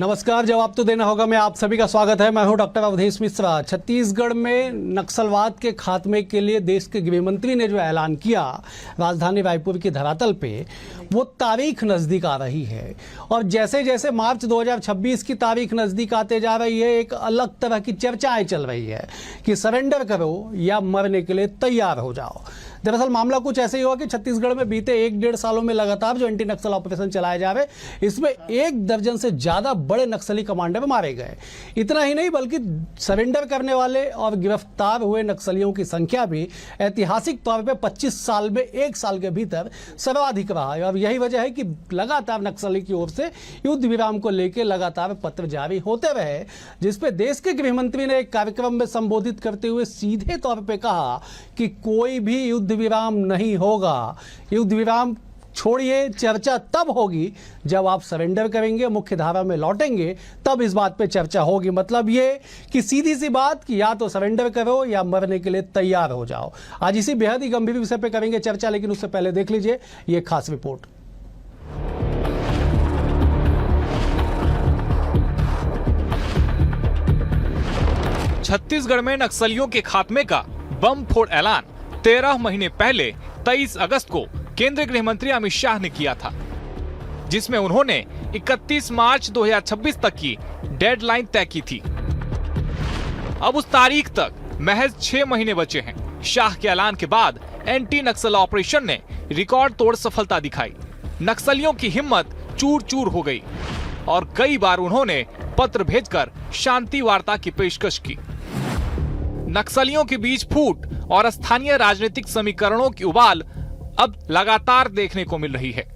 नमस्कार। जवाब तो देना होगा मैं आप सभी का स्वागत है। मैं हूं डॉक्टर अवधेश मिश्रा। छत्तीसगढ़ में नक्सलवाद के खात्मे के लिए देश के गृह मंत्री ने जो ऐलान किया राजधानी रायपुर की धरातल पे, वो तारीख नज़दीक आ रही है और जैसे जैसे मार्च 2026 की तारीख नज़दीक आते जा रही है, एक अलग तरह की चर्चाएं चल रही है कि सरेंडर करो या मरने के लिए तैयार हो जाओ। दरअसल मामला कुछ ऐसे ही हुआ कि छत्तीसगढ़ में बीते 1-1.5 सालों में लगातार जो एंटी नक्सल ऑपरेशन चलाए जा रहे, इसमें 1 दर्जन से ज्यादा बड़े नक्सली कमांडर मारे गए। इतना ही नहीं बल्कि सरेंडर करने वाले और गिरफ्तार हुए नक्सलियों की संख्या भी ऐतिहासिक तौर पर 25 साल में 1 साल के भीतर सर्वाधिक रहा है। और यही वजह है कि लगातार नक्सली की ओर से युद्ध विराम को लेकर लगातार पत्र जारी होते रहे, जिसपे देश के गृह मंत्री ने एक कार्यक्रम में संबोधित करते हुए सीधे तौर पर कहा कि कोई भी युद्ध विराम नहीं होगा। युद्ध विराम छोड़िए, चर्चा तब होगी जब आप सरेंडर करेंगे, मुख्य धारा में लौटेंगे, तब इस बात पे चर्चा होगी। मतलब ये कि सीधी सी बात कि या तो सरेंडर करो या मरने के लिए तैयार हो जाओ। आज इसी बेहद ही गंभीर विषय पे करेंगे चर्चा, लेकिन उससे पहले देख लीजिए ये खास रिपोर्ट। छत्तीसगढ़ में नक्सलियों के खात्मे का बम फोड़ ऐलान 13 महीने पहले 23 अगस्त को केंद्रीय गृह मंत्री अमित शाह ने किया था, जिसमें उन्होंने 31 मार्च 2026 तक की डेडलाइन तय की थी। अब उस तारीख तक महज 6 महीने बचे हैं। शाह के ऐलान के बाद एंटी नक्सल ऑपरेशन ने रिकॉर्ड तोड़ सफलता दिखाई। नक्सलियों की हिम्मत चूर चूर हो गई और कई बार उन्होंने पत्र भेजकर शांति वार्ता की पेशकश की। नक्सलियों के बीच फूट और स्थानीय राजनीतिक समीकरणों की उबाल अब लगातार देखने को मिल रही है।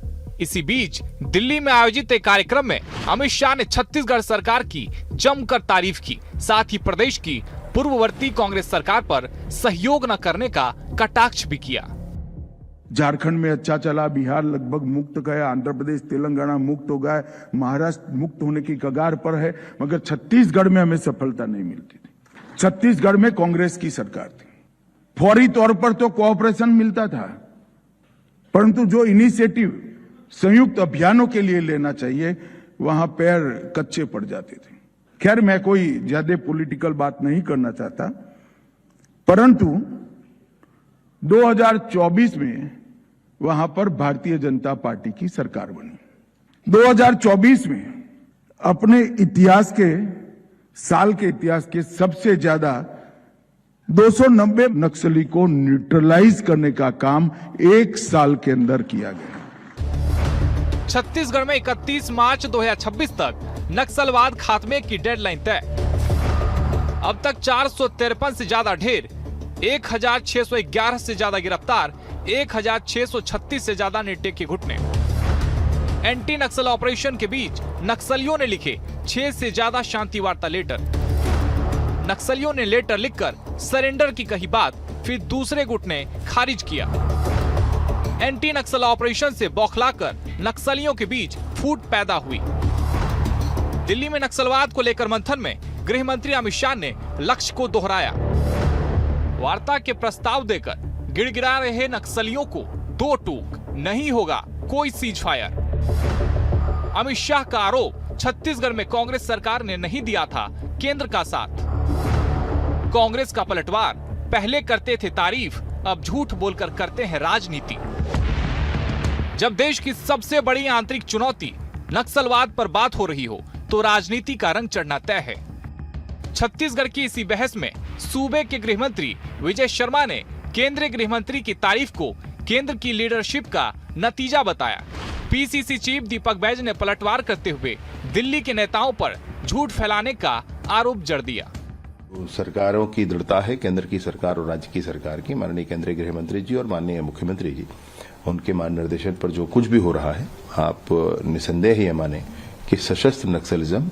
इसी बीच दिल्ली में आयोजित एक कार्यक्रम में अमित शाह ने छत्तीसगढ़ सरकार की जमकर तारीफ की, साथ ही प्रदेश की पूर्ववर्ती कांग्रेस सरकार पर सहयोग न करने का कटाक्ष भी किया। झारखंड में अच्छा चला, बिहार लगभग मुक्त गया, आंध्र प्रदेश तेलंगाना मुक्त हो गया, महाराष्ट्र मुक्त होने की कगार पर है, मगर छत्तीसगढ़ में हमें सफलता नहीं मिलती थी। छत्तीसगढ़ में कांग्रेस की सरकार थी। फौरी तौर पर तो कोऑपरेशन मिलता था, परंतु जो इनिशिएटिव संयुक्त अभियानों के लिए लेना चाहिए, वहां पैर कच्चे पड़ जाते थे। खैर, मैं कोई ज्यादा पॉलिटिकल बात नहीं करना चाहता, परंतु 2024 में वहां पर भारतीय जनता पार्टी की सरकार बनी। 2024 में अपने इतिहास के साल के इतिहास के सबसे ज्यादा 290 नक्सली को न्यूट्रलाइज करने का काम 1 साल के अंदर किया गया। छत्तीसगढ़ में 31 मार्च 2026 तक नक्सलवाद खात्मे की डेडलाइन तय। अब तक 453 से ज्यादा ढेर, 1611 से ज्यादा गिरफ्तार, 1636 से ज्यादा ने टेके घुटने। एंटी नक्सल ऑपरेशन के बीच नक्सलियों ने लिखे 6 से ज्यादा शांति वार्ता लेटर। नक्सलियों ने लेटर लिखकर सरेंडर की कही बात फिर दूसरे गुट ने खारिज किया। एंटी नक्सल ऑपरेशन से बौखलाकर नक्सलियों के बीच फूट पैदा हुई। दिल्ली में नक्सलवाद को लेकर मंथन में गृह मंत्री अमित शाह ने लक्ष्य को दोहराया। वार्ता के प्रस्ताव देकर गिड़गिड़ा रहे नक्सलियों को 2 टूक, नहीं होगा कोई सीज फायर। अमित शाह का आरोप, छत्तीसगढ़ में कांग्रेस सरकार ने नहीं दिया था केंद्र का साथ। कांग्रेस का पलटवार, पहले करते थे तारीफ, अब झूठ बोलकर करते हैं राजनीति। जब देश की सबसे बड़ी आंतरिक चुनौती नक्सलवाद पर बात हो रही हो, तो राजनीति का रंग चढ़ना तय है। छत्तीसगढ़ की इसी बहस में सूबे के गृह मंत्री विजय शर्मा ने केंद्रीय गृह मंत्री की तारीफ को केंद्र की लीडरशिप का नतीजा बताया। पीसीसी चीफ दीपक बैज ने पलटवार करते हुए दिल्ली के नेताओं पर झूठ फैलाने का आरोप जड़ दिया। सरकारों की दृढ़ता है, केंद्र की सरकार और राज्य की सरकार की, माननीय केंद्रीय गृह मंत्री जी और माननीय मुख्यमंत्री जी, उनके मार्गदर्शन पर जो कुछ भी हो रहा है, आप निसंदेह ये माने कि सशस्त्र नक्सलिज्म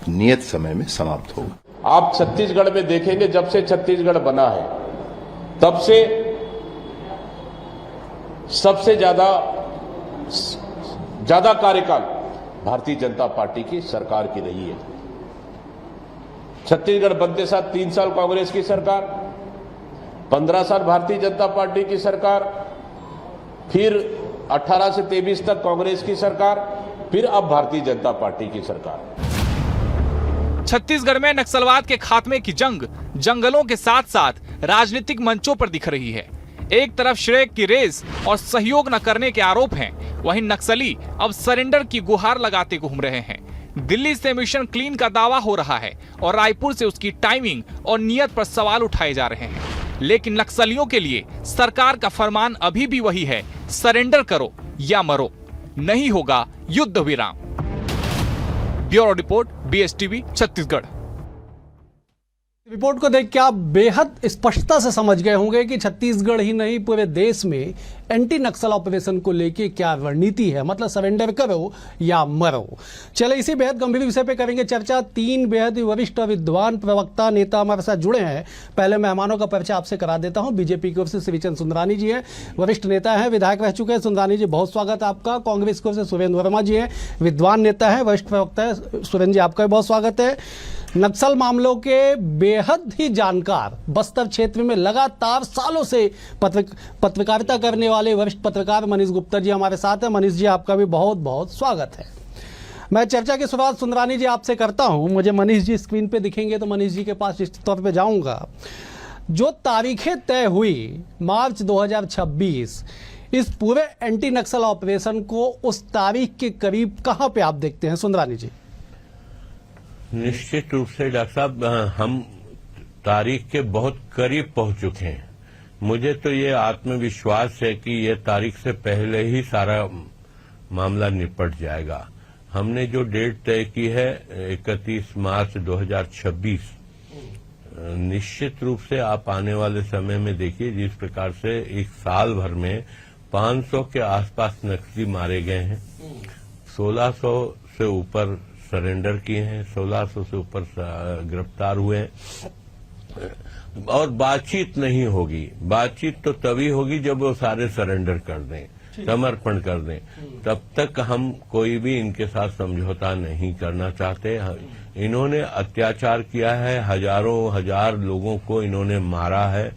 नियत समय में समाप्त होगा। आप छत्तीसगढ़ में देखेंगे, जब से छत्तीसगढ़ बना है तब से सबसे ज्यादा कार्यकाल भारतीय जनता पार्टी की सरकार की रही है। छत्तीसगढ़ बनते साथ 3 साल कांग्रेस की सरकार, 15 साल भारतीय जनता पार्टी की सरकार, फिर 18 से 23 तक कांग्रेस की सरकार, फिर अब भारतीय जनता पार्टी की सरकार। छत्तीसगढ़ में नक्सलवाद के खात्मे की जंग जंगलों के साथ साथ राजनीतिक मंचों पर दिख रही है। एक तरफ श्रेय की रेस और सहयोग न करने के आरोप हैं, वहीं नक्सली अब सरेंडर की गुहार लगाते घूम रहे हैं। दिल्ली से मिशन क्लीन का दावा हो रहा है और रायपुर से उसकी टाइमिंग और नियत पर सवाल उठाए जा रहे हैं। लेकिन नक्सलियों के लिए सरकार का फरमान अभी भी वही है, सरेंडर करो या मरो, नहीं होगा युद्ध विराम। Bureau report, BSTV, Chhattisgarh. Report को देख के आप बेहद स्पष्टता से समझ गए होंगे कि छत्तीसगढ़ ही नहीं पूरे देश में एंटी नक्सल ऑपरेशन को लेके क्या रणनीति है, मतलब सरेंडर करो या मरो। चले इसी बेहद गंभीर विषय पे करेंगे चर्चा। 3 बेहद वरिष्ठ विद्वान प्रवक्ता नेता हमारे साथ जुड़े हैं। पहले मेहमानों का परिचय आपसे करा देता हूं। बीजेपी की ओर से श्रीचंद सुंदरानी जी हैं, वरिष्ठ नेता हैं, विधायक रह चुके हैं। सुंदरानी जी, बहुत स्वागत है आपका। कांग्रेस की ओर से सुरेंद्र वर्मा जी हैं, विद्वान नेता हैं, वरिष्ठ प्रवक्ता है। सुरेंद्र जी, आपका भी बहुत स्वागत है। नक्सल मामलों के बेहद ही जानकार, बस्तर क्षेत्र में लगातार सालों से पत्रकारिता करने वाले वरिष्ठ पत्रकार मनीष गुप्ता जी हमारे साथ हैं। मनीष जी, आपका भी बहुत बहुत स्वागत है। मैं चर्चा की शुरुआत सुंदरानी जी आपसे करता हूं। मुझे मनीष जी स्क्रीन पे दिखेंगे तो मनीष जी के पास निश्चित तौर पे जाऊंगा। जो तारीखें तय हुई मार्च 2026, इस पूरे एंटी नक्सल ऑपरेशन को उस तारीख के करीब कहां पे आप देखते हैं सुंदरानी जी? निश्चित रूप से डॉक्टर साहब, हम तारीख के बहुत करीब पहुंच चुके हैं। मुझे तो ये आत्मविश्वास है कि ये तारीख से पहले ही सारा मामला निपट जाएगा। हमने जो डेट तय की है 31 मार्च 2026, निश्चित रूप से आप आने वाले समय में देखिए जिस प्रकार से एक साल भर में 500 के आसपास नक्सली मारे गए हैं, 1600 से ऊपर सरेंडर किए हैं, 1600 से ऊपर गिरफ्तार हुए हैं। और बातचीत नहीं होगी। बातचीत तो तभी होगी जब वो सारे सरेंडर कर दें, समर्पण कर दें। तब तक हम कोई भी इनके साथ समझौता नहीं करना चाहते। इन्होंने अत्याचार किया है, हजारों हजार लोगों को इन्होंने मारा है,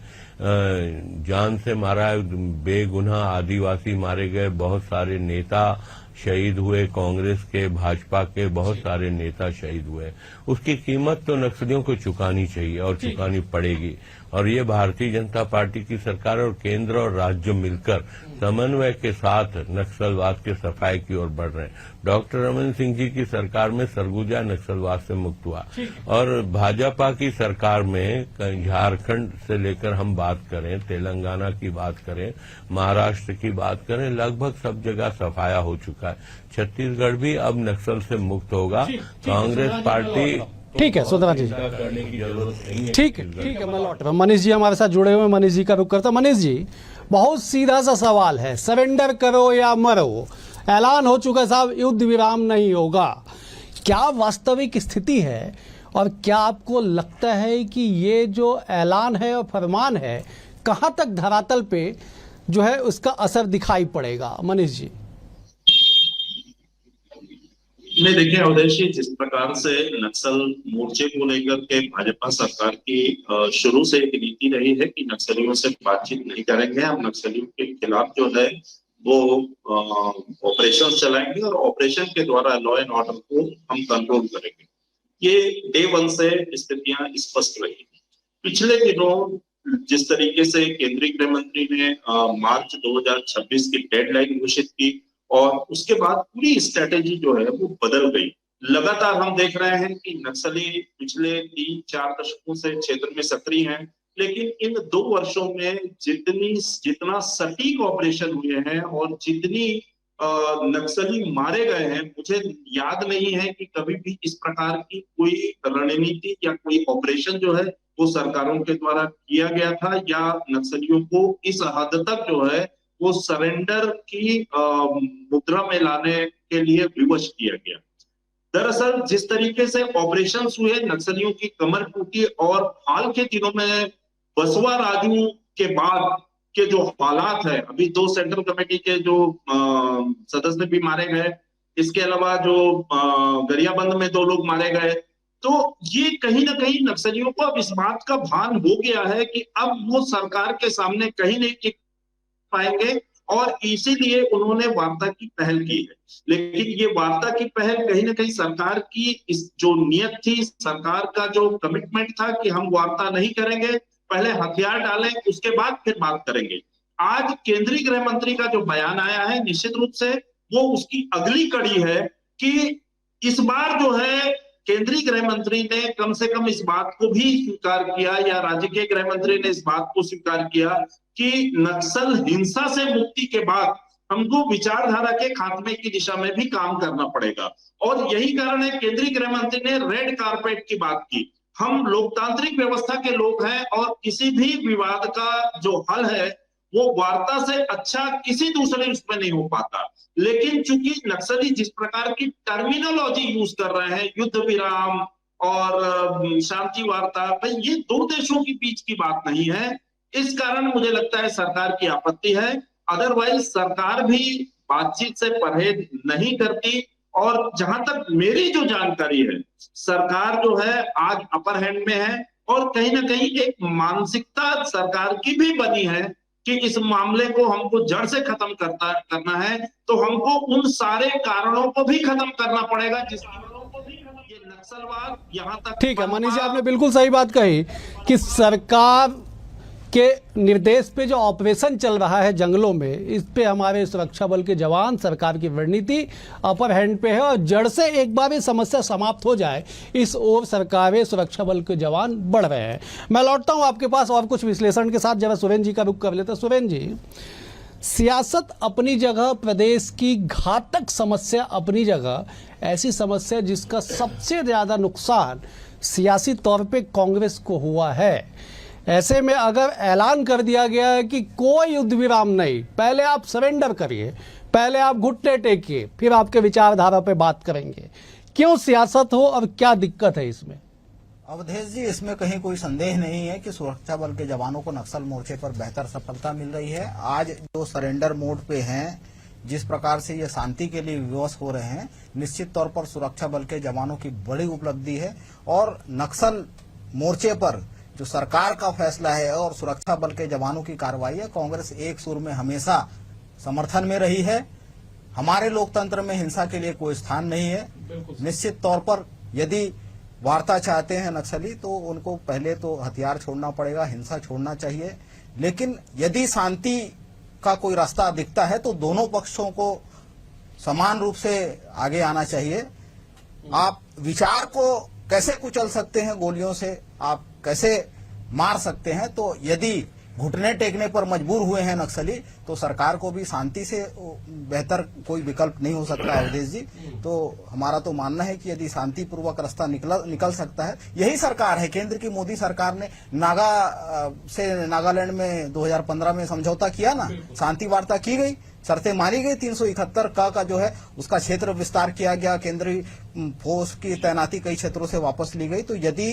जान से मारा है, बेगुनाह आदिवासी मारे गए, बहुत सारे नेता शहीद हुए, कांग्रेस के, भाजपा के बहुत सारे नेता शहीद हुए। उसकी कीमत तो नक्सलियों को चुकानी चाहिए और चुकानी पड़ेगी। और ये भारतीय जनता पार्टी की सरकार और केंद्र और राज्य मिलकर समन्वय के साथ नक्सलवाद के सफाई की ओर बढ़ रहे हैं। डॉक्टर रमन सिंह जी की सरकार में सरगुजा नक्सलवाद से मुक्त हुआ और भाजपा की सरकार में झारखंड से लेकर हम बात करें, तेलंगाना की बात करें, महाराष्ट्र की बात करें, लगभग सब जगह सफाया हो चुका है। छत्तीसगढ़ भी अब नक्सल से मुक्त होगा। कांग्रेस पार्टी ठीक है सुंदरा जी, करने की जरूरत नहीं है। ठीक है, मैं लौट रहा हूं। मनीष जी हमारे साथ जुड़े हुए, मनीष जी का रुख करता। मनीष जी, बहुत सीधा सा सवाल है, सरेंडर करो या मरो। ऐलान हो चुका साहब, युद्ध विराम नहीं होगा। क्या वास्तविक स्थिति है और क्या आपको लगता है कि ये जो ऐलान है और फरमान है, कहां तक धरातल पे जो है उसका असर दिखाई पड़ेगा? मनीष जी। नहीं, देखिए अवधेश जी, जिस प्रकार से नक्सल मोर्चे को लेकर के भाजपा सरकार की शुरू से एक नीति रही है कि नक्सलियों से बातचीत नहीं करेंगे, हम नक्सलियों के खिलाफ जो है वो ऑपरेशन चलाएंगे और ऑपरेशन के द्वारा लॉ एंड ऑर्डर को हम कंट्रोल करेंगे। ये डे 1 से स्थितियां स्पष्ट रही। पिछले दिनों जिस तरीके से केंद्रीय गृह मंत्री ने मार्च 2026 की डेडलाइन घोषित की और उसके बाद पूरी स्ट्रेटेजी जो है वो बदल गई। लगातार हम देख रहे हैं कि नक्सली पिछले 3-4 दशकों से क्षेत्र में सक्रिय हैं, लेकिन इन 2 वर्षों में जितना सटीक ऑपरेशन हुए हैं और जितनी नक्सली मारे गए हैं, मुझे याद नहीं है कि कभी भी इस प्रकार की कोई रणनीति या कोई ऑपरेशन जो है वो सरकारों के द्वारा किया गया था या नक्सलियों को इस हद तक जो है वो सरेंडर की मुद्रा में लाने के लिए विवश किया गया। दरअसल जिस तरीके से ऑपरेशंस हुए, नक्सलियों की कमर टूटी और हाल के दिनों में बसवा राजू के बाद के जो हालात है, अभी 2 सेंट्रल कमेटी के जो सदस्य भी मारे गए, इसके अलावा जो गरियाबंद में 2 लोग मारे गए, तो ये कहीं ना कहीं नक्सलियों को अब इस बात का भान हो गया है कि अब वो सरकार के सामने कहीं नहीं टिक पाएंगे और इसीलिए उन्होंने वार्ता की पहल की है। लेकिन ये वार्ता की पहल कहीं ना कहीं सरकार की इस जो नियत थी, सरकार का जो कमिटमेंट था कि हम वार्ता नहीं करेंगे, पहले हथियार डालें उसके बाद फिर बात करेंगे। आज केंद्रीय गृह मंत्री का जो बयान आया है, निश्चित रूप से वो उसकी अगली कड़ी है कि इस बार जो है केंद्रीय गृह मंत्री ने कम से कम इस बात को भी स्वीकार किया, या राज्य के गृह मंत्री ने इस बात को स्वीकार किया कि नक्सल हिंसा से मुक्ति के बाद हमको विचारधारा के खात्मे की दिशा में भी काम करना पड़ेगा। और यही कारण है केंद्रीय गृह मंत्री ने रेड कारपेट की बात की। हम लोकतांत्रिक व्यवस्था के लोग हैं और किसी भी विवाद का जो हल है वो वार्ता से अच्छा किसी दूसरे उसमें नहीं हो पाता। लेकिन चूंकि नक्सली जिस प्रकार की टर्मिनोलॉजी यूज कर रहे हैं, युद्ध विराम और शांति वार्ता, भाई ये दो देशों के बीच की बात नहीं है। इस कारण मुझे लगता है सरकार की आपत्ति है। अदरवाइज सरकार भी बातचीत से परहेज नहीं करती। और जहां तक मेरी जो जानकारी है, सरकार जो है आज अपर हैंड में है और कहीं ना कहीं एक मानसिकता सरकार की भी बनी है कि इस मामले को हमको जड़ से खत्म करना है, तो हमको उन सारे कारणों को भी खत्म करना पड़ेगा जिस ये नक्सलवाद यहाँ तक। ठीक है मनीष जी, आपने बिल्कुल सही बात कही कि सरकार के निर्देश पे जो ऑपरेशन चल रहा है जंगलों में, इस पे हमारे सुरक्षा बल के जवान, सरकार की रणनीति अपर हैंड पे है और जड़ से एक बार ये समस्या समाप्त हो जाए इस ओर सरकारें, सुरक्षा बल के जवान बढ़ रहे हैं। मैं लौटता हूं आपके पास और कुछ विश्लेषण के साथ। जब सुरेंद्र जी का रुख कर लेते हैं। सुरेंद्र जी, सियासत अपनी जगह, प्रदेश की घातक समस्या अपनी जगह, ऐसी समस्या जिसका सबसे ज्यादा नुकसान सियासी तौर पे कांग्रेस को हुआ है, ऐसे में अगर ऐलान कर दिया गया है कि कोई युद्ध विराम नहीं, पहले आप सरेंडर करिए, पहले आप घुटने टेकिए, फिर आपके विचारधारा पे बात करेंगे, क्यों सियासत हो और क्या दिक्कत है इसमें? अवधेश जी, इसमें कहीं कोई संदेह नहीं है कि सुरक्षा बल के जवानों को नक्सल मोर्चे पर बेहतर सफलता मिल रही है। आज जो सरेंडर मोड पे हैं, जिस प्रकार से ये शांति के लिए विवश हो रहे हैं, निश्चित तौर पर सुरक्षा बल के जवानों की बड़ी उपलब्धि है। और नक्सल मोर्चे पर जो सरकार का फैसला है और सुरक्षा बल के जवानों की कार्रवाई है, कांग्रेस एक सुर में हमेशा समर्थन में रही है। हमारे लोकतंत्र में हिंसा के लिए कोई स्थान नहीं है। निश्चित तौर पर यदि वार्ता चाहते हैं नक्सली, तो उनको पहले तो हथियार छोड़ना पड़ेगा, हिंसा छोड़ना चाहिए। लेकिन यदि शांति का कोई रास्ता दिखता है तो दोनों पक्षों को समान रूप से आगे आना चाहिए। आप विचार को कैसे कुचल सकते हैं गोलियों से, आप कैसे मार सकते हैं, तो यदि घुटने टेकने पर मजबूर हुए हैं नक्सली, तो सरकार को भी शांति से बेहतर कोई विकल्प नहीं हो सकता अवधेश जी। तो हमारा तो मानना है कि यदि शांतिपूर्वक रास्ता निकल सकता है, यही सरकार है, केंद्र की मोदी सरकार ने नागालैंड में 2015 में समझौता किया ना, शांति वार्ता की गई, शर्तें मानी गई, 371 का जो है उसका क्षेत्र विस्तार किया गया, केंद्रीय फोर्स की तैनाती कई क्षेत्रों से वापस ली गई। तो यदि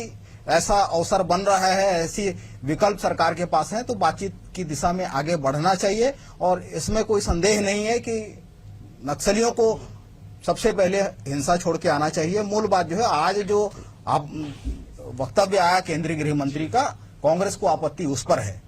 ऐसा अवसर बन रहा है, ऐसी विकल्प सरकार के पास है, तो बातचीत की दिशा में आगे बढ़ना चाहिए। और इसमें कोई संदेह नहीं है कि नक्सलियों को सबसे पहले हिंसा छोड़ के आना चाहिए। मूल बात जो है, आज जो आप वक्तव्य आया केंद्रीय गृह मंत्री का, कांग्रेस को आपत्ति उस पर है।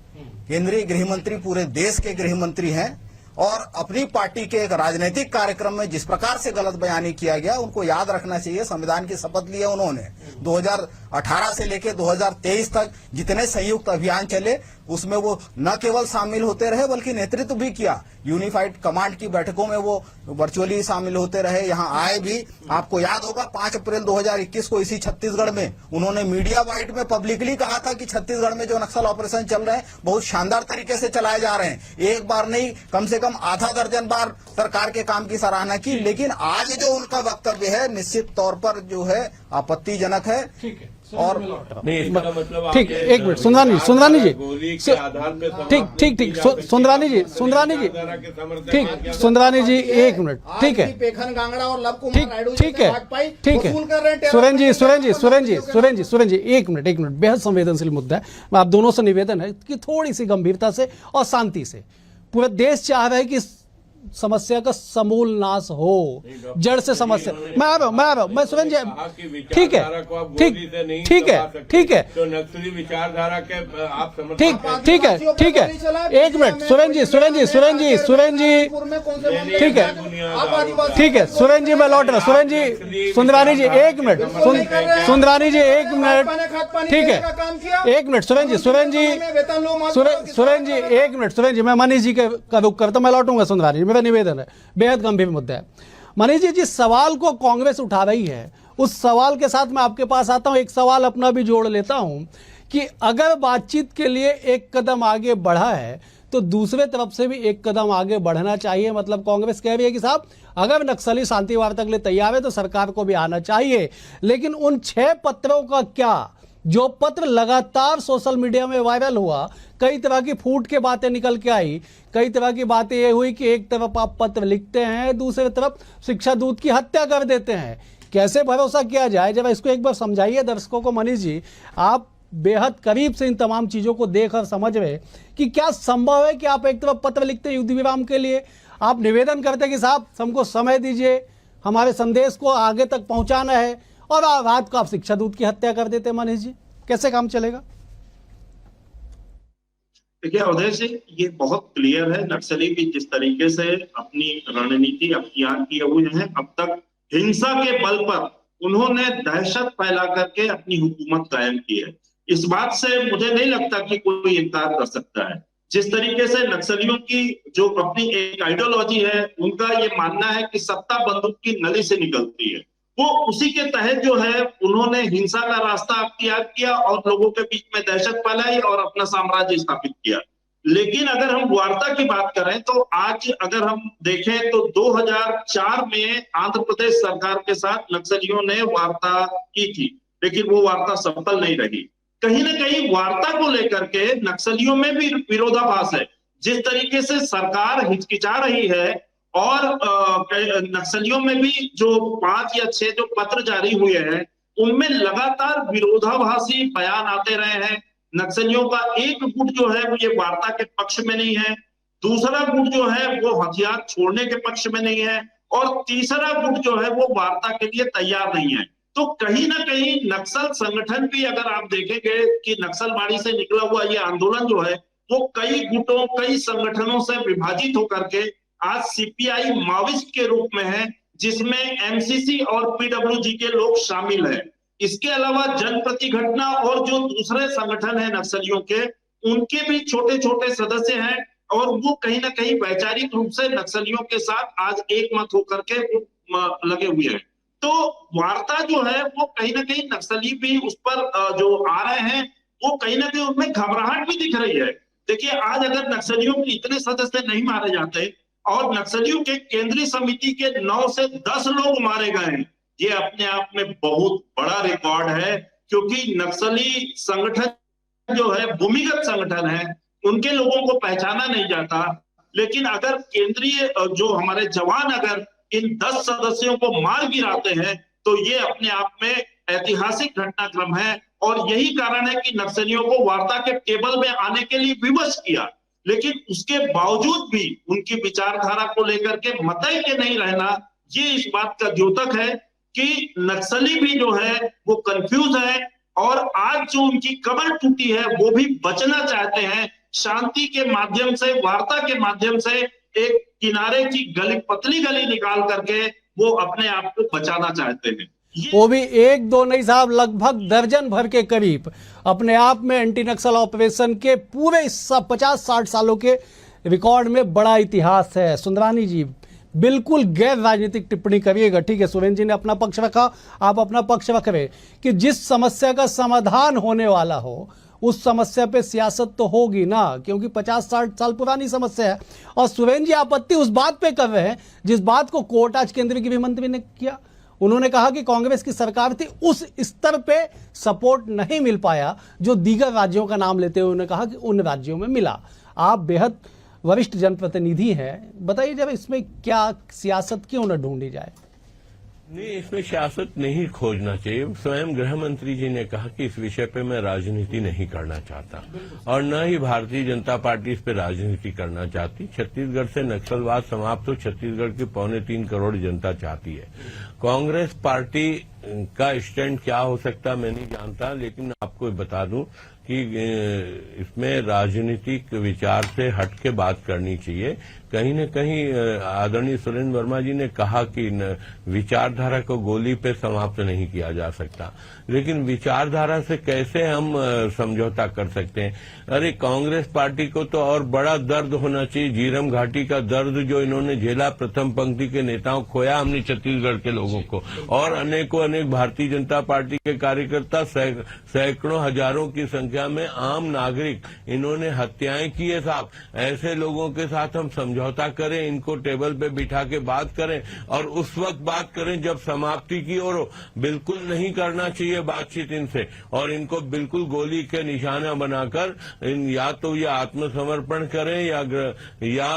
केंद्रीय गृह मंत्री पूरे देश के गृह मंत्री हैं और अपनी पार्टी के एक राजनीतिक कार्यक्रम में जिस प्रकार से गलत बयानी किया गया, उनको याद रखना चाहिए। संविधान की शपथ ली है उन्होंने, 2018 से लेकर 2023 तक जितने संयुक्त अभियान चले उसमें वो न केवल शामिल होते रहे बल्कि नेतृत्व भी किया। यूनिफाइड कमांड की बैठकों में वो वर्चुअली शामिल होते रहे, यहाँ आए भी। आपको याद होगा 5 अप्रैल 2021 को इसी छत्तीसगढ़ में उन्होंने मीडिया वाइट में पब्लिकली कहा था कि छत्तीसगढ़ में जो नक्सल ऑपरेशन चल रहे हैं बहुत शानदार तरीके से चलाए जा रहे हैं। एक बार नहीं, कम से कम आधा दर्जन बार सरकार के काम की सराहना की। लेकिन आज जो उनका वक्तव्य है निश्चित तौर पर जो है आपत्तिजनक है। और नहीं, इसका मतलब ठीक, एक मिनट सुंदरानी जी, सुंदरानी जी, गोली के आधार पे ठीक, सुंदरानी जी, ठीक, सुंदरानी जी, एक मिनट, ठीक है, पेखन गांगड़ा और लव कुमार नायडू ठीक है, सुरेंद्र जी, एक मिनट, बेहद संवेदनशील मुद्दा है। आप दोनों से निवेदन है कि थोड़ी सी गंभीरता से और शांति से, पूरा देश चाह रहा है कि समस्या का समूल नाश हो, जड़ से समस्या। मैं आ रहा हूं, मैं सुरेंद्र जी, ठीक है, ठीक है, तो नक्सली विचारधारा के आप ठीक है, एक मिनट सुरेंद्र जी, ठीक है, सुरेंद्र जी मैं लौट रहा, सुरेंद्र जी, सुंदरानी जी एक मिनट, सुंदरानी जी एक मिनट, ठीक है, एक मिनट सुरेंद्र जी, एक मिनट सुरेंद्र जी, मैं मनीष जी का रुख करता हूं, मैं लौटूंगा सुंदरानी जी, मेरा निवेदन है, बेहद गंभीर मुद्दा है। मनीष जी, जिस सवाल को कांग्रेस उठा रही है उस सवाल के साथ मैं आपके पास आता हूं, एक सवाल अपना भी जोड़ लेता हूं कि अगर बातचीत के लिए एक कदम आगे बढ़ा है तो दूसरे तरफ से भी एक कदम आगे बढ़ना चाहिए। मतलब कांग्रेस कह रही है कि साहब अगर नक्सली शांति वार्ता के लिए तैयार है तो सरकार को भी आना चाहिए, लेकिन उन 6 पत्रों का क्या, जो पत्र लगातार सोशल मीडिया में वायरल हुआ, कई तरह की फूट के बातें निकल के आई, कई तरह की बातें ये हुई कि एक तरफ आप पत्र लिखते हैं, दूसरी तरफ शिक्षा दूत की हत्या कर देते हैं, कैसे भरोसा किया जाए? जब इसको एक बार समझाइए दर्शकों को। मनीष जी, आप बेहद करीब से इन तमाम चीजों को देख और समझ रहे कि क्या संभव है कि आप एक तरफ पत्र लिखते हैं युद्ध विराम के लिए, आप निवेदन करते हैं कि साहब हमको समय दीजिए, हमारे संदेश को आगे तक पहुंचाना है, और रात को आप शिक्षा दूत की हत्या कर देते हैं। मनीष जी, कैसे काम चलेगा? देखिए अवधेश जी, ये बहुत क्लियर है, नक्सली भी जिस तरीके से अपनी रणनीति अख्तियार किए हुए हैं, अब तक हिंसा के बल पर उन्होंने दहशत फैला करके अपनी हुकूमत कायम की है। इस बात से मुझे नहीं लगता कि कोई इनकार कर सकता है। जिस तरीके से नक्सलियों की जो अपनी एक आइडियोलॉजी है, उनका ये मानना है कि सत्ता बंदूक की नली से निकलती है, वो उसी के तहत जो है उन्होंने हिंसा का रास्ता अख्तियार किया और लोगों के बीच में दहशत फैलाई और अपना साम्राज्य स्थापित किया। लेकिन अगर हम वार्ता की बात करें तो आज अगर हम देखें तो 2004 में आंध्र प्रदेश सरकार के साथ नक्सलियों ने वार्ता की थी, लेकिन वो वार्ता सफल नहीं रही। कहीं ना कहीं वार्ता को लेकर के नक्सलियों में भी विरोधाभास है। जिस तरीके से सरकार हिचकिचा रही है और नक्सलियों में भी जो 5 या 6 जो पत्र जारी हुए हैं उनमें लगातार विरोधाभासी बयान आते रहे हैं। नक्सलियों का एक गुट जो है वो ये वार्ता के पक्ष में नहीं है, दूसरा गुट जो है वो हथियार छोड़ने के पक्ष में नहीं है, और तीसरा गुट जो है वो वार्ता के लिए तैयार नहीं है। तो कहीं ना कहीं नक्सल संगठन भी, अगर आप देखेंगे कि नक्सलवाड़ी से निकला हुआ ये आंदोलन जो है वो कई गुटों, कई संगठनों से विभाजित होकर के आज सीपीआई माओइस्ट के रूप में है, जिसमें एमसीसी और पीडब्ल्यूजी के लोग शामिल हैं। इसके अलावा जन प्रतिघटना और जो दूसरे संगठन है नक्सलियों के, उनके भी छोटे छोटे सदस्य हैं और वो कहीं ना कहीं वैचारिक रूप से नक्सलियों के साथ आज एक मत होकर के लगे हुए हैं। तो वार्ता जो है वो कहीं ना कहीं नक्सली भी उस पर जो आ रहे हैं वो कहीं ना कहीं उनमें घबराहट भी दिख रही है। देखिए आज अगर नक्सलियों के इतने सदस्य नहीं मारे जाते और नक्सलियों के केंद्रीय समिति के 9 से 10 लोग मारे गए हैं, ये अपने आप में बहुत बड़ा रिकॉर्ड है, क्योंकि नक्सली संगठन जो है भूमिगत संगठन है, उनके लोगों को पहचाना नहीं जाता। लेकिन अगर केंद्रीय जो हमारे जवान अगर इन 10 सदस्यों को मार गिराते हैं तो ये अपने आप में ऐतिहासिक घटनाक्रम है, और यही कारण है कि नक्सलियों को वार्ता के टेबल में आने के लिए विवश किया। लेकिन उसके बावजूद भी उनकी विचारधारा को लेकर के मतय के नहीं रहना, ये इस बात का द्योतक है कि नक्सली भी जो है वो कंफ्यूज है, और आज जो उनकी कमर टूटी है वो भी बचना चाहते हैं। शांति के माध्यम से, वार्ता के माध्यम से एक किनारे की गली, पतली गली निकाल करके वो अपने आप को बचाना चाहते हैं। वो भी 1-2 नहीं साहब, लगभग दर्जन भर के करीब। अपने आप में एंटी नक्सल ऑपरेशन के पूरे 50-60 सालों के रिकॉर्ड में बड़ा इतिहास है। सुंदरानी जी बिल्कुल गैर राजनीतिक टिप्पणी करिएगा, ठीक है? सुरेंद्र जी ने अपना पक्ष रखा, आप अपना पक्ष रख रहे कि जिस समस्या का समाधान होने वाला हो उस समस्या पे सियासत तो होगी ना, क्योंकि 50-60 साल पुरानी समस्या है। और सुरेंद्र जी आपत्ति उस बात पे कर रहे हैं जिस बात को कोर्ट आज केंद्रीय गृह मंत्री ने किया। उन्होंने कहा कि कांग्रेस की सरकार थी, उस स्तर पे सपोर्ट नहीं मिल पाया जो दीगर राज्यों का नाम लेते हुए उन्होंने कहा कि उन राज्यों में मिला। आप बेहद वरिष्ठ जनप्रतिनिधि हैं, बताइए जब इसमें क्या सियासत क्यों न ढूंढी जाए? नहीं, इसमें सियासत नहीं खोजना चाहिए। स्वयं गृह मंत्री जी ने कहा कि इस विषय पे मैं राजनीति नहीं करना चाहता और न ही भारतीय जनता पार्टी इस पे राजनीति करना चाहती। छत्तीसगढ़ से नक्सलवाद समाप्त तो छत्तीसगढ़ की 2.25 करोड़ जनता चाहती है। कांग्रेस पार्टी का स्टैंड क्या हो सकता मैं नहीं जानता, लेकिन आपको बता दूं कि इसमें राजनीतिक विचार से हट के बात करनी चाहिए। कहीं न कहीं आदरणीय सुरेंद्र वर्मा जी ने कहा कि विचारधारा को गोली पे समाप्त नहीं किया जा सकता, लेकिन विचारधारा से कैसे हम समझौता कर सकते हैं। अरे कांग्रेस पार्टी को तो और बड़ा दर्द होना चाहिए, झीरम घाटी का दर्द जो इन्होंने झेला, प्रथम पंक्ति के नेताओं खोया हमने छत्तीसगढ़ के लोगों को, और अनेकों अनेक भारतीय जनता पार्टी के कार्यकर्ता, सैकड़ों हजारों की संख्या में आम नागरिक इन्होंने हत्याएं की है साहब। ऐसे लोगों के साथ हम समझौता करें, इनको टेबल पे बिठा के बात करें और उस वक्त बात करें जब समाप्ति की ओर हो। बिल्कुल नहीं करना चाहिए बातचीत इनसे, और इनको बिल्कुल गोली के निशाना बनाकर या तो ये आत्मसमर्पण करें या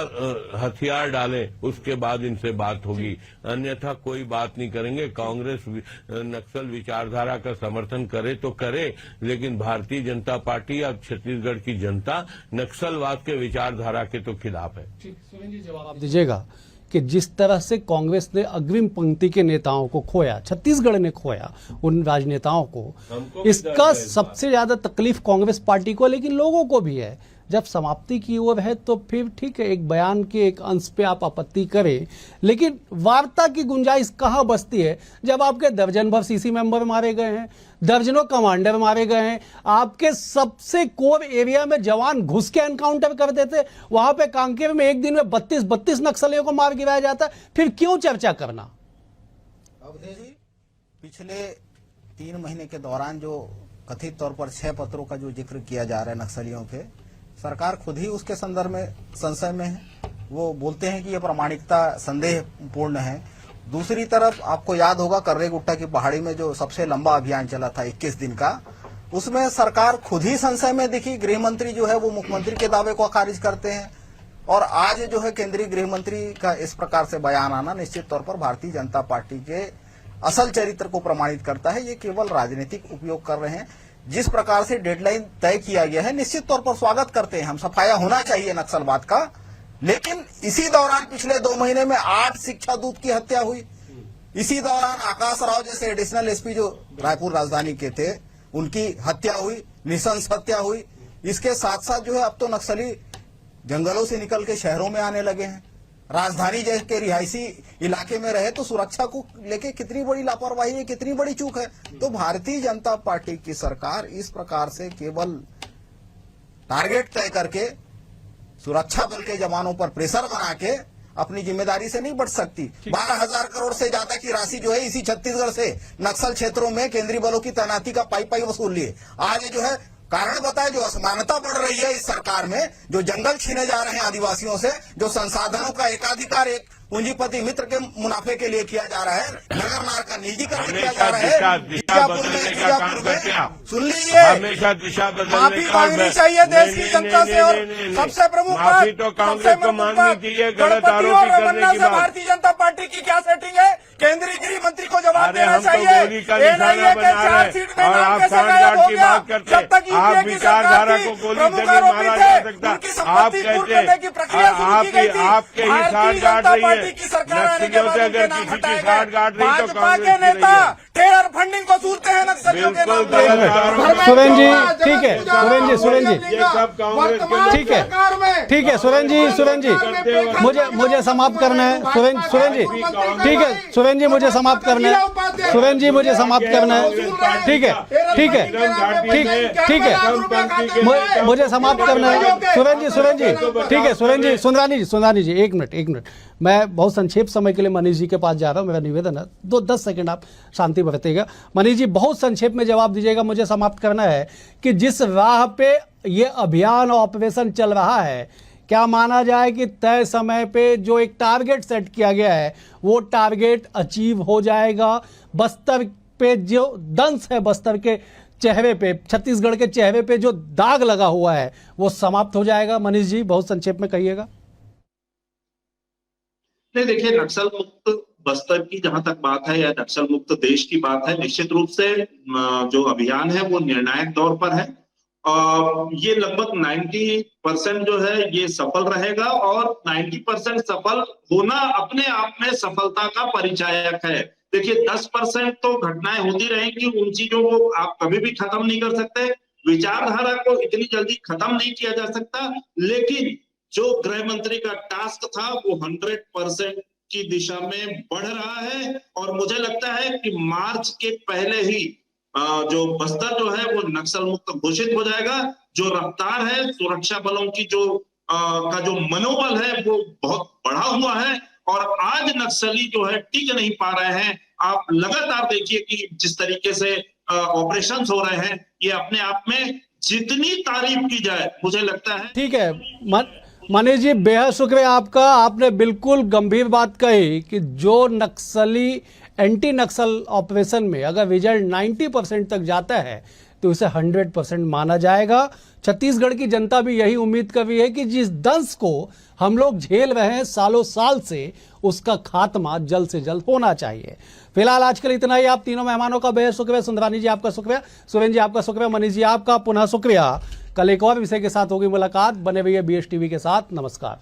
हथियार डालें, उसके बाद इनसे बात होगी, अन्यथा कोई बात नहीं करेंगे। कांग्रेस नक्सल विचारधारा का समर्थन करे तो करे, लेकिन भारतीय जनता पार्टी अब छत्तीसगढ़ की जनता नक्सलवाद के विचारधारा के तो खिलाफ है। सुरेंद्र जी, जवाब आप दीजिएगा कि जिस तरह से कांग्रेस ने अग्रिम पंक्ति के नेताओं को खोया, छत्तीसगढ़ ने खोया उन राजनेताओं को, इसका सबसे ज्यादा तकलीफ कांग्रेस पार्टी को, लेकिन लोगों को भी है। जब समाप्ति की ओर है तो फिर ठीक है, एक बयान के एक अंश पे आप आपत्ति करें, लेकिन वार्ता की गुंजाइश कहाँ बचती है जब आपके दर्जन भर सीसी मेंबर मारे गए हैं, दर्जनों कमांडर मारे गए हैं, आपके सबसे कोर एरिया में जवान घुस के एनकाउंटर कर देते, वहां पे कांकेर में एक दिन में 32 नक्सलियों को मार गिराया जाता है, फिर क्यों चर्चा करना? अवधेश जी, पिछले 3 महीने के दौरान जो कथित तौर पर 6 पत्रों का जो जिक्र किया जा रहा है नक्सलियों के, सरकार खुद ही उसके संदर्भ में संशय में है। वो बोलते हैं कि यह प्रामाणिकता संदेहपूर्ण है। दूसरी तरफ आपको याद होगा कर्रे गुट्टा की पहाड़ी में जो सबसे लंबा अभियान चला था 21 दिन का, उसमें सरकार खुद ही संशय में दिखी। गृह मंत्री जो है वो मुख्यमंत्री के दावे को खारिज करते हैं, और आज जो है केंद्रीय गृह मंत्री का इस प्रकार से बयान आना निश्चित तौर पर भारतीय जनता पार्टी के असल चरित्र को प्रमाणित करता है। ये केवल राजनीतिक उपयोग कर रहे हैं। जिस प्रकार से डेडलाइन तय किया गया है निश्चित तौर पर स्वागत करते हैं हम, सफाया होना चाहिए नक्सलवाद का, लेकिन इसी दौरान पिछले 2 महीने में 8 शिक्षा दूत की हत्या हुई। इसी दौरान आकाश राव जैसे एडिशनल एसपी जो रायपुर राजधानी के थे उनकी हत्या हुई, निशंस हत्या हुई। इसके साथ साथ जो है अब तो नक्सली जंगलों से निकल के शहरों में आने लगे हैं। राजधानी जैसे के रिहायशी इलाके में रहे तो सुरक्षा को लेके कितनी बड़ी लापरवाही है, कितनी बड़ी चूक है। तो भारतीय जनता पार्टी की सरकार इस प्रकार से केवल टारगेट तय करके सुरक्षा बल के जवानों पर प्रेशर बना के अपनी जिम्मेदारी से नहीं बच सकती। 12,000 करोड़ से ज्यादा की राशि जो है इसी छत्तीसगढ़ से नक्सल क्षेत्रों में केंद्रीय बलों की तैनाती का पाई वसूल लिए। आज जो है कारण बताए, जो असमानता बढ़ रही है इस सरकार में, जो जंगल छीने जा रहे हैं आदिवासियों से, जो संसाधनों का एकाधिकार एक पूंजीपति मित्र के मुनाफे के लिए किया जा रहा है, नगर नार का निजीकरण किया जा रहा है। सुन लीजिए, हमेशा दिशा माफी मांगनी चाहिए देश की जनता से, और सबसे प्रमुख माफी तो कांग्रेस को मांगनी चाहिए। गलत आरोप करने की बात, भारतीय जनता पार्टी की क्या सेटिंग है, केंद्रीय गृह मंत्री को जवाब देना चाहिए। गोली का निशाना बना रहे और आप सांठगांठ की बात करते हैं। आप विचारधारा को गोली से नहीं मारा जा सकता। आप कहते आपके ही सांठगांठ रही है, नक्सलियों से अगर किसी की सांठगांठ रही तो कांग्रेस की रही है। टेरर फंडिंग वसूलते हैं नक्सलियों के नाम पर। सुरेंद्र जी ठीक है, सुरेंद्र जी ये सब कांग्रेस के ठीक है, सुरेंद्र जी मुझे समाप्त करना है। सुरेंद्र जी ठीक है, सुरेंद्र जी मुझे समाप्त करना है। सुरेंद्र जी मुझे समाप्त करना है। ठीक है, मुझे समाप्त करना है। सुरेंद्र जी ठीक है, सुंदरानी जी एक मिनट, मैं बहुत संक्षेप समय के लिए मनीष जी के पास जा रहा हूं। मेरा निवेदन है 10 सेकंड आप शांति बरतेगा। मनीष जी बहुत संक्षेप में जवाब दीजिएगा। मुझे समाप्त करना है कि जिस राह पे ये अभियान ऑपरेशन चल रहा है, क्या माना जाए कि तय समय पे जो एक टारगेट सेट किया गया है वो टारगेट अचीव हो जाएगा? बस्तर पे जो दंश है, बस्तर के चेहरे पे, छत्तीसगढ़ के चेहरे पे जो दाग लगा हुआ है वो समाप्त हो जाएगा? मनीष जी बहुत संक्षेप में कहिएगा। नहीं, देखिए, नक्सल मुक्त बस्तर की जहां तक बात है या नक्सल मुक्त देश की बात है, निश्चित रूप से जो अभियान है वो निर्णायक दौर पर है। ये लगभग 90% जो है ये सफल रहेगा और 90% सफल होना अपने आप में सफलता का परिचायक है। देखिए 10% तो घटनाएं होती रहेंगी, उन चीजों को आप कभी भी खत्म नहीं कर सकते, विचारधारा को इतनी जल्दी खत्म नहीं किया जा सकता, लेकिन जो गृह मंत्री का टास्क था वो 100% की दिशा में बढ़ रहा है और मुझे लगता है कि मार्च के पहले ही जो बस्तर जो है वो नक्सल मुक्त घोषित हो जाएगा। जो रफ्तार है सुरक्षा बलों की का जो मनोबल है वो बहुत बढ़ा हुआ है और आज नक्सली जो है टिक नहीं पा रहे हैं। आप लगातार देखिए कि जिस तरीके से ऑपरेशंस हो रहे हैं, ये अपने आप में जितनी तारीफ की जाए मुझे लगता है। ठीक है मनीष जी, बेहद शुक्रिया आपका। आपने बिल्कुल गंभीर बात कही कि जो नक्सली एंटी नक्सल ऑपरेशन में अगर रिजल्ट 90% तक जाता है तो इसे 100% माना जाएगा। छत्तीसगढ़ की जनता भी यही उम्मीद कर रही है कि जिस दंश को हम लोग झेल रहे हैं सालों साल से, उसका खात्मा जल्द से जल्द होना चाहिए। फिलहाल आज के लिए इतना ही। आप तीनों मेहमानों का बेहद शुक्रिया। सुंदरानी जी आपका शुक्रिया, सुरेंद्र जी आपका शुक्रिया, मनीष जी आपका पुनः शुक्रिया। कल एक और विषय के साथ होगी मुलाकात। बने रहिए BS टीवी के साथ। नमस्कार।